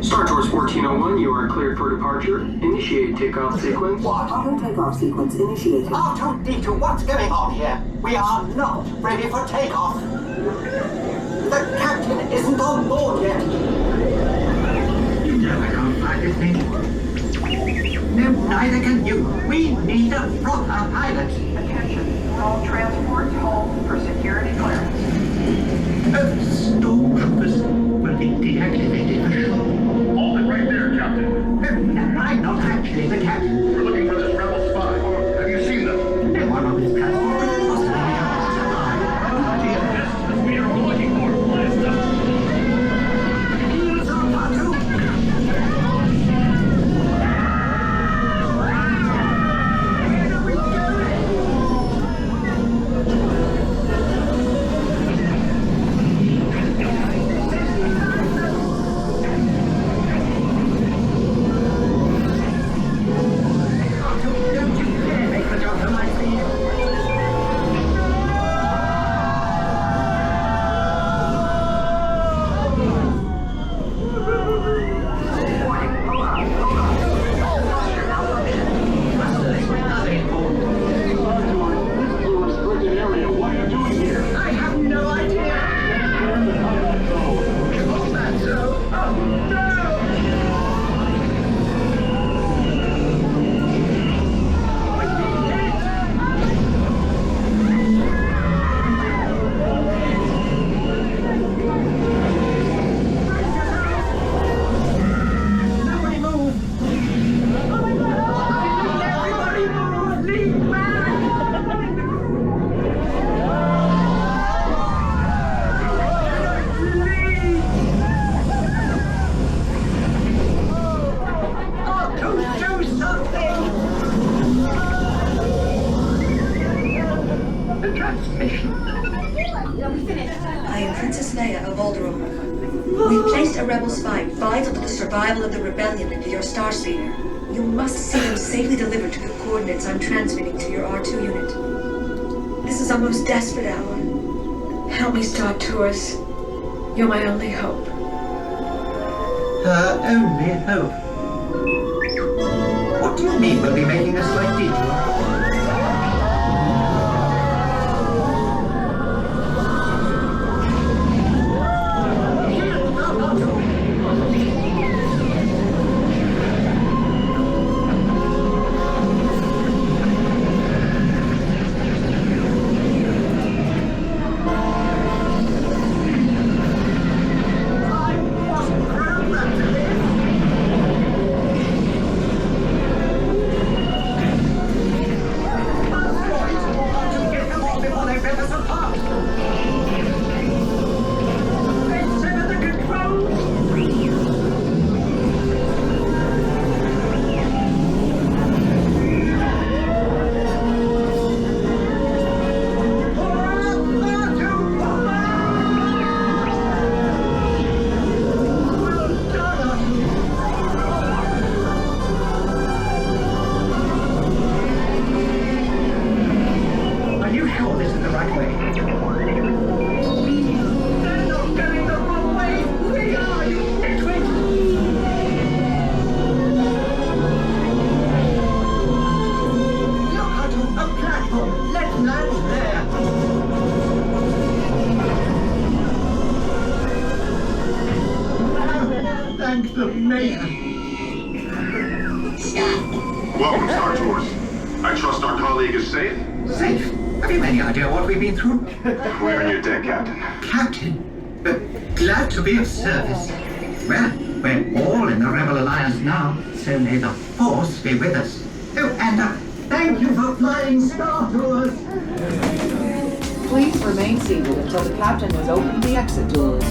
Star Tours 1401, you are cleared for departure. Initiate takeoff sequence. What? Auto takeoff sequence initiated. R2-D2, what's going on here? We are not ready for takeoff. The captain isn't on board yet. You know I can't fly this thing. No, neither can you. We need a proper pilot. Attention, all transports hold for security clearance. Stormtroopers will be deactivated for sure. Hold it right there, Captain. No, I'm not actually the captain. We're looking for this rebel spy. Have you seen them? No one on this platform could possibly This is the speeder we're looking for. Blast them. He's on Batu. Where are we going? Don't you dare make the jump to my speed. I have no idea. Oh, that's so. Oh, no. Nobody move. Everybody move. Lean back. Do something! The transmission. I am Princess Leia of Alderaan. We've placed a rebel spy vital to the survival of the rebellion into your star speeder. You must see them safely delivered to the coordinates I'm transmitting to your R2 unit. This is our most desperate hour. Help me, Star Tours. You're my only hope. Her only hope. What do you mean we'll be making a slight detour? Are you sure this is the right way? They're not going the wrong way! We are, you nitwit! Look at a platform! Let's land there! Thank the mayor! Welcome, Star Tours. I trust our colleague is safe. Safe? Have you any idea what we've been through? We're in your debt, Captain. Captain, glad to be of service. Well, we're all in the Rebel Alliance now, so may the Force be with us. Oh, and thank you for flying Star Tours. Please remain seated until the captain has opened the exit doors.